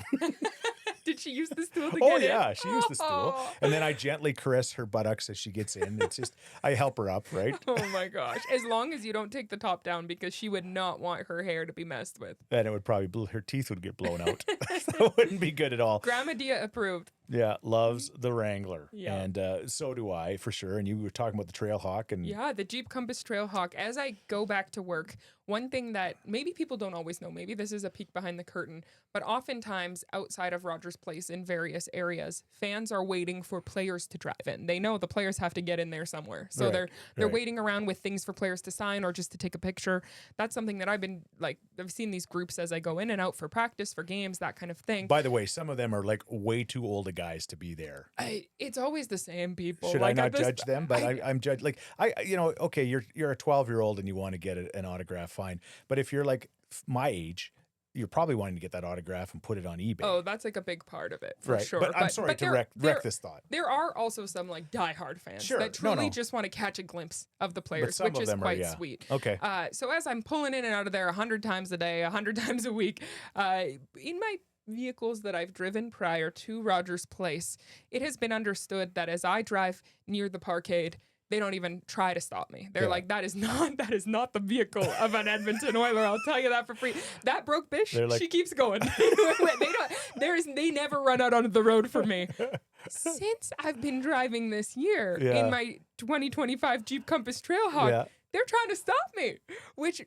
Did she use the stool to Oh get yeah, in? she used the stool, and then I gently caress her buttocks as she gets in. It's just I help her up, right? Oh my gosh! As long as you don't take the top down, because she would not want her hair to be messed with. And it would probably her teeth would get blown out. That wouldn't be good at all. Grandma Dia approved. Yeah, loves the Wrangler, Yeah. and so do I for sure. And you were talking about the Trailhawk, and Yeah, the Jeep Compass Trailhawk. As I go back to work, one thing that maybe people don't always know, maybe this is a peek behind the curtain, but oftentimes outside of Rogers Place in various areas, fans are waiting for players to drive in. They know the players have to get in there somewhere. So Right, they're right. waiting around with things for players to sign or just to take a picture. That's something that I've seen these groups as I go in and out for practice, for games, that kind of thing. by the way, some of them are like way too old of guys to be there. It's always the same people. Should I Like, not at this- judge them? But I'm judged. Like okay, you're a 12-year-old and you want to get an autograph, fine. But if you're like my age, you're probably wanting to get that autograph and put it on eBay. Oh, that's like a big part of it, for right. sure. But I'm sorry to wreck this thought. There are also some like diehard fans Sure. that No, truly no. just want to catch a glimpse of the players, some which of is them are, quite yeah. sweet. Okay. So as I'm pulling in and out of there 100 times a day, 100 times a week, in my vehicles that I've driven prior to Rogers Place, it has been understood that as I drive near the parkade, they don't even try to stop me. They're Yeah. like, that is not the vehicle of an Edmonton Oiler. I'll tell you that for free. That broke bitch, They're like- she keeps going. They never run out on the road for me. Since I've been driving this year Yeah. in my 2025 Jeep Compass Trailhawk, Yeah. they're trying to stop me, which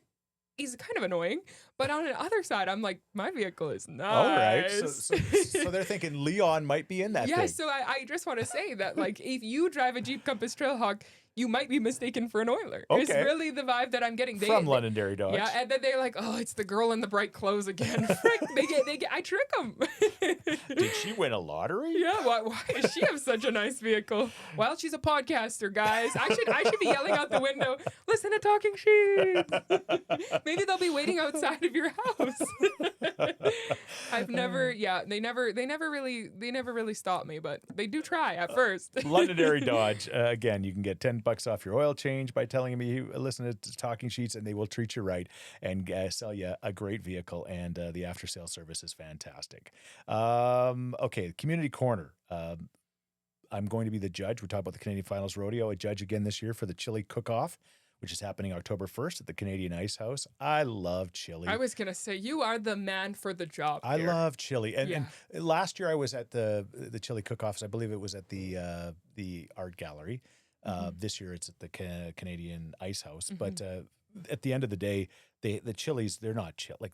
is kind of annoying. But on the other side, I'm like, my vehicle is nice. All right. So they're thinking Leon might be in that Yeah, thing. so I just want to say that, like, if you drive a Jeep Compass Trailhawk, you might be mistaken for an Oiler. It's Okay. really the vibe that I'm getting. From Londonderry Dodge. Yeah, and then they're like, oh, it's the girl in the bright clothes again. Frick, I trick them. Did she win a lottery? Yeah, why does she have such a nice vehicle? Well, she's a podcaster, guys. I should be yelling out the window, listen to Talking Scheetz. Maybe they'll be waiting outside of your house. They never really stop me, but they do try at first. Londonderry Dodge. Again, you can get $10 off your oil change by telling me you listen to Talking Scheetz, and they will treat you right and sell you a great vehicle. And the after sale service is fantastic. Okay, Community Corner. I'm going to be the judge. We talked about the Canadian Finals Rodeo. A judge again this year for the chili cook-off, which is happening October 1st at the Canadian Ice House. I love chili. I was gonna say, you are the man for the job. I here. love chili. And, Yeah. and last year I was at the chili cook-offs. I believe it was at the art gallery. This year it's at the Canadian Ice House. But at the end of the day, the chilies, they're not like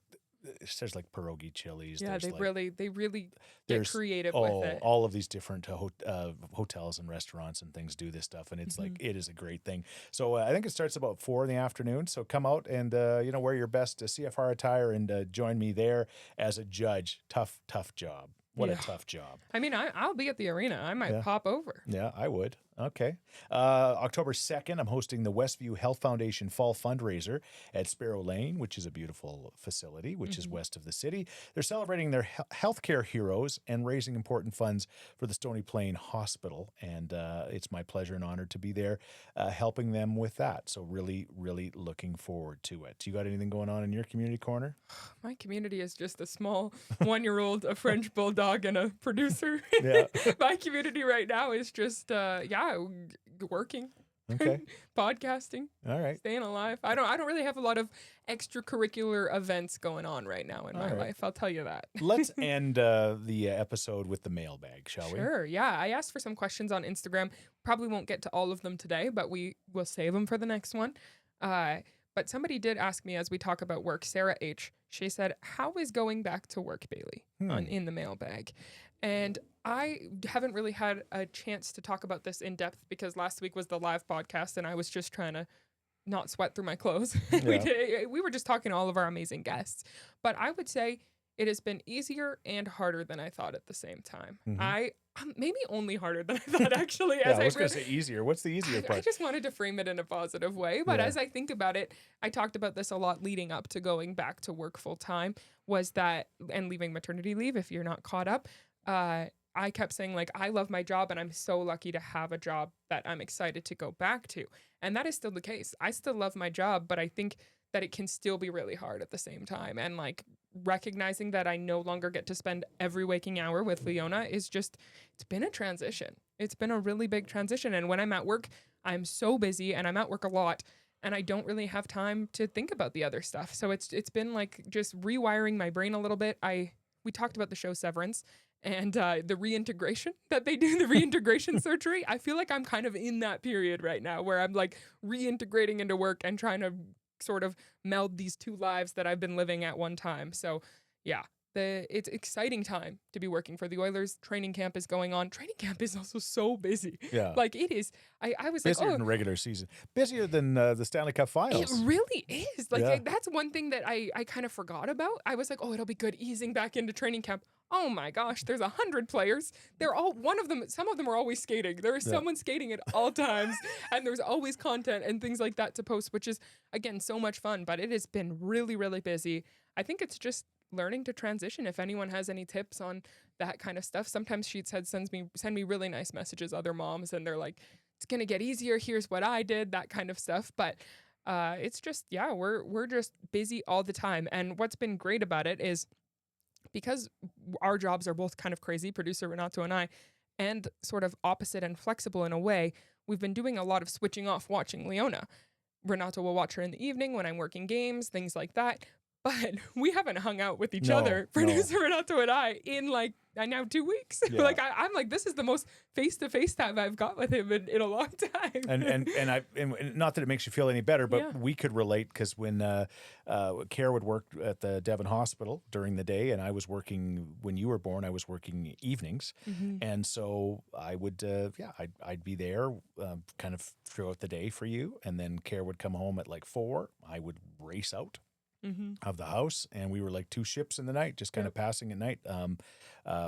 there's like pierogi chilies. Yeah, there's they like, really get there's creative with it. all of these different hotels and restaurants and things do this stuff, and it's like it is a great thing. So I think it starts about 4 in the afternoon. So come out and wear your best CFR attire and join me there as a judge. Tough job. What a Yeah. tough job. I mean, I'll be at the arena. I might Yeah. pop over. Yeah, I would. Okay. October 2nd, I'm hosting the Westview Health Foundation Fall Fundraiser at Sparrow Lane, which is a beautiful facility, which is west of the city. They're celebrating their healthcare heroes and raising important funds for the Stony Plain Hospital. And it's my pleasure and honor to be there helping them with that. So really, really looking forward to it. You got anything going on in your community corner? My community is just a small 1-year-old, a French bulldog, and a producer. Yeah. My community right now is just, working, Okay. podcasting, All right. staying alive. I don't really have a lot of extracurricular events going on right now in my right. life. I'll tell you that. Let's end the episode with the mailbag, shall we? Sure. Yeah. I asked for some questions on Instagram. Probably won't get to all of them today, but we will save them for the next one. But somebody did ask me as we talk about work, Sarah H. She said, how is going back to work, Baillie, in the mailbag? And I haven't really had a chance to talk about this in depth because last week was the live podcast and I was just trying to not sweat through my clothes. We were just talking to all of our amazing guests. But I would say it has been easier and harder than I thought at the same time. Maybe only harder than I thought, actually. Yeah, I was going to say easier. What's the easier part? I just wanted to frame it in a positive way. But as I think about it, I talked about this a lot leading up to going back to work full time, was that, and leaving maternity leave, if you're not caught up, I kept saying, like, I love my job and I'm so lucky to have a job that I'm excited to go back to. And that is still the case. I still love my job, but I think that it can still be really hard at the same time. And like recognizing that I no longer get to spend every waking hour with Leona is just, it's been a transition. It's been a really big transition. And when I'm at work, I'm so busy and I'm at work a lot and I don't really have time to think about the other stuff. So it's been like just rewiring my brain a little bit. We talked about the show Severance and the reintegration that they do, the reintegration surgery. I feel like I'm kind of in that period right now where I'm like reintegrating into work and trying to sort of meld these two lives that I've been living at one time. So yeah, it's exciting time to be working for the Oilers. Training camp is going on. Training camp is also so busy. Yeah. Like it is. I was busier like, than regular season. Busier than the Stanley Cup Finals. It really is. Like that's one thing that I kind of forgot about. I was like, oh, it'll be good easing back into training camp. Oh my gosh, there's 100 players. They're all, some of them are always skating. There is someone skating at all times and there's always content and things like that to post, which is again, so much fun, but it has been really, really busy. I think it's just learning to transition. If anyone has any tips on that kind of stuff, sometimes Scheetzheads send me really nice messages, other moms, and they're like, it's going to get easier. Here's what I did, that kind of stuff. But it's just, we're just busy all the time. And what's been great about it is because our jobs are both kind of crazy, producer Renato and I, and sort of opposite and flexible in a way, we've been doing a lot of switching off watching Leona. Renato will watch her in the evening when I'm working games, things like that. But we haven't hung out with each other, producer Renato and I, in like now 2 weeks. Yeah. Like I'm like, this is the most face-to-face time I've got with him in a long time. And not that it makes you feel any better, but we could relate because when Care would work at the Devon Hospital during the day, and I was working when you were born. I was working evenings, and so I would I'd be there kind of throughout the day for you, and then Care would come home at like 4. I would race out of the house, and we were like two ships in the night, just kind of passing at night.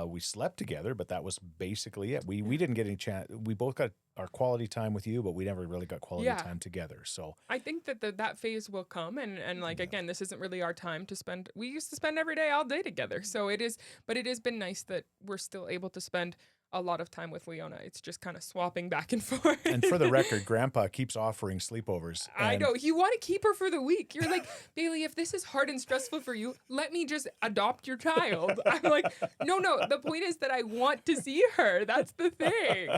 We slept together, but that was basically it. We didn't get any chance. We both got our quality time with you, but we never really got quality time together. So I think that that phase will come, and like again, this isn't really our time to spend. We used to spend every day, all day together. So it is, but it has been nice that we're still able to spend a lot of time with Leona. It's just kind of swapping back and forth. And for the record, Grandpa keeps offering sleepovers. I know. You want to keep her for the week. You're like, Baillie, if this is hard and stressful for you, let me just adopt your child. I'm like, no. The point is that I want to see her. That's the thing.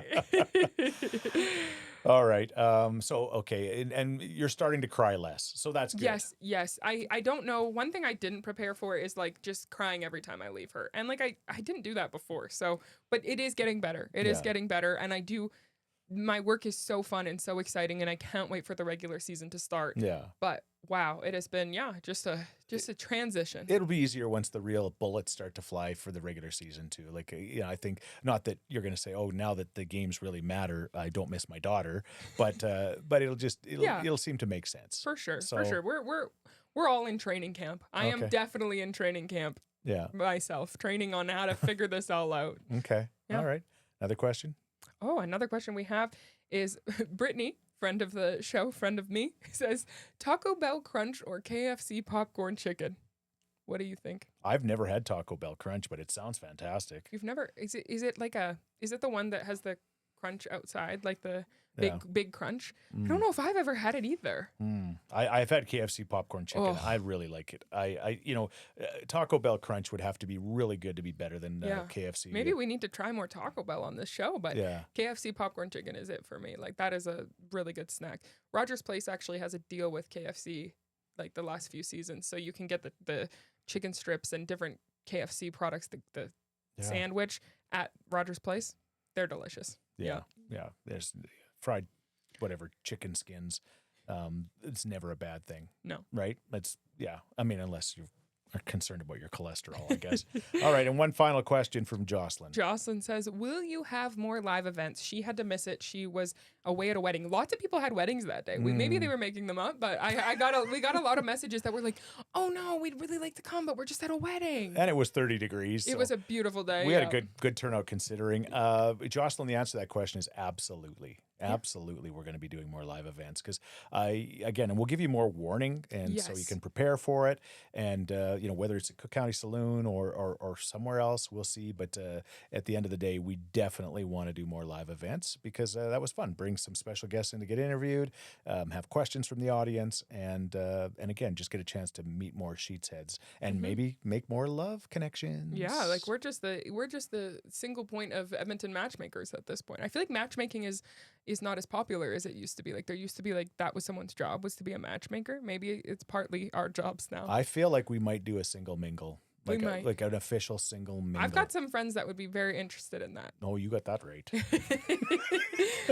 All right. Okay. And you're starting to cry less. So that's good. Yes. I don't know. One thing I didn't prepare for is like just crying every time I leave her. And like, I didn't do that before. So, but it is getting better. It is getting better. And my work is so fun and so exciting, and I can't wait for the regular season to start. Yeah. But wow, it has been, just a transition. It'll be easier once the real bullets start to fly for the regular season too. Like, I think not that you're going to say, oh, now that the games really matter, I don't miss my daughter, but it'll seem to make sense. For sure. We're all in training camp. I am definitely in training camp. Yeah. Myself, training on how to figure this all out. Okay. Yeah. All right. Another question? Oh, another question we have is Brittany, friend of the show, friend of me, says Taco Bell Crunch or KFC popcorn chicken. What do you think? I've never had Taco Bell Crunch, but it sounds fantastic. You've never? Is it the one that has the crunch outside, like the big crunch? I don't know if I've ever had it either. I've had KFC popcorn chicken. Oh. I really like it. Taco Bell Crunch would have to be really good to be better than KFC. Maybe we need to try more Taco Bell on this show, but KFC popcorn chicken is it for me. Like that is a really good snack. Rogers Place actually has a deal with KFC like the last few seasons, so you can get the chicken strips and different KFC products, the sandwich at Rogers Place. They're delicious. Yeah. There's fried whatever chicken skins. It's never a bad thing. No. Right? Unless you are concerned about your cholesterol, I guess. All right, and one final question from Jocelyn. Jocelyn says, will you have more live events? She had to miss it. She was away at a wedding. Lots of people had weddings that day. Maybe they were making them up, but we got a lot of messages that were like, oh no, we'd really like to come, but we're just at a wedding. And it was 30 degrees. It was a beautiful day. We had a good turnout considering. Jocelyn, the answer to that question is absolutely. Absolutely, we're going to be doing more live events because and we'll give you more warning, and so you Yes. can prepare for it. And whether it's at Cook County Saloon or somewhere else, we'll see. But at the end of the day, we definitely want to do more live events because that was fun. Bring some special guests in to get interviewed, have questions from the audience, and again, just get a chance to meet more Scheetzheads and maybe make more love connections. Yeah, like we're just the single point of Edmonton matchmakers at this point. I feel like matchmaking is not as popular as it used to be. Like there used to be like that was someone's job was to be a matchmaker. Maybe it's partly our jobs now. I feel like we might do a single mingle. We Like, might. like an official single mingle. I've got some friends that would be very interested in that. Oh, you got that right.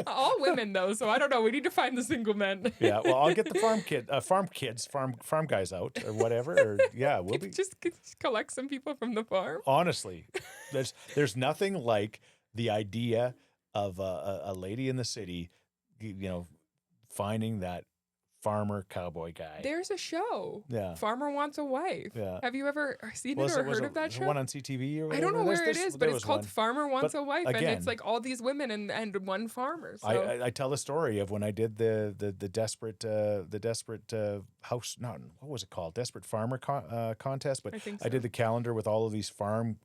All women though, so I don't know. We need to find the single men. Yeah, well, I'll get the farm guys out or whatever. Or we'll be just collect some people from the farm. honestly. There's nothing like the idea of a lady in the city, finding that farmer cowboy guy. There's a show. Yeah. Farmer Wants a Wife. Yeah. Have you ever seen it or heard of that show? One on CTV or whatever? I don't know where it is, but there it's was called one. Farmer Wants But a Wife, and again- it's like all these women and one farmer. So I tell the story of when I did the desperate house, not what was it called, desperate farmer contest, but I think I so. did the calendar with all of these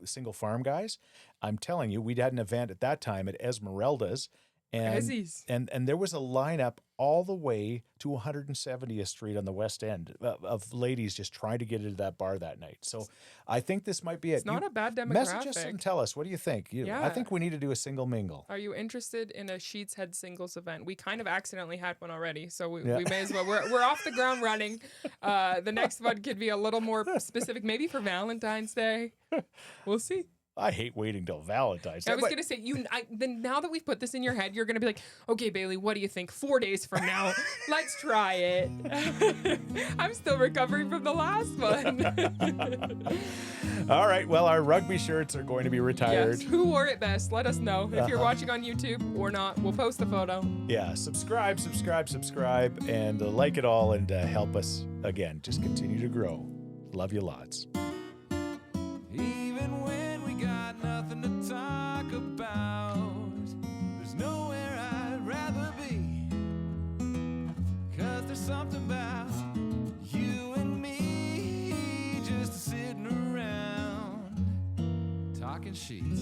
single farm guys. I'm telling you, we had an event at that time at Esmeralda's, Ezzy's. and there was a lineup all the way to 170th Street on the West End of ladies just trying to get into that bar that night. So I think this might be it. It's not a bad Message us demographic. and tell us, what do you think? I Yeah. think we need to do a single mingle. Are you interested in a Scheetzhead singles event? We kind of accidentally had one already, so we Yeah. may as well. We're off the ground running. The next one could be a little more specific, maybe for Valentine's Day. We'll see. I hate waiting till Valentine's Day. I was but- gonna say then now that we've put this in your head, you're gonna be like, okay, Bailey, what do you think? 4 days from now, let's try it. I'm still recovering from the last one. All right. Well, our rugby shirts are going to be retired. Yes. Who wore it best? Let us know if you're watching on YouTube or not. We'll post the photo. Yeah. Subscribe, and like it all and help us, again, just continue to grow. Love you lots. Even when we got nothing to talk about, there's nowhere I'd rather be. 'Cause there's something about you and me just sitting around talking sheets.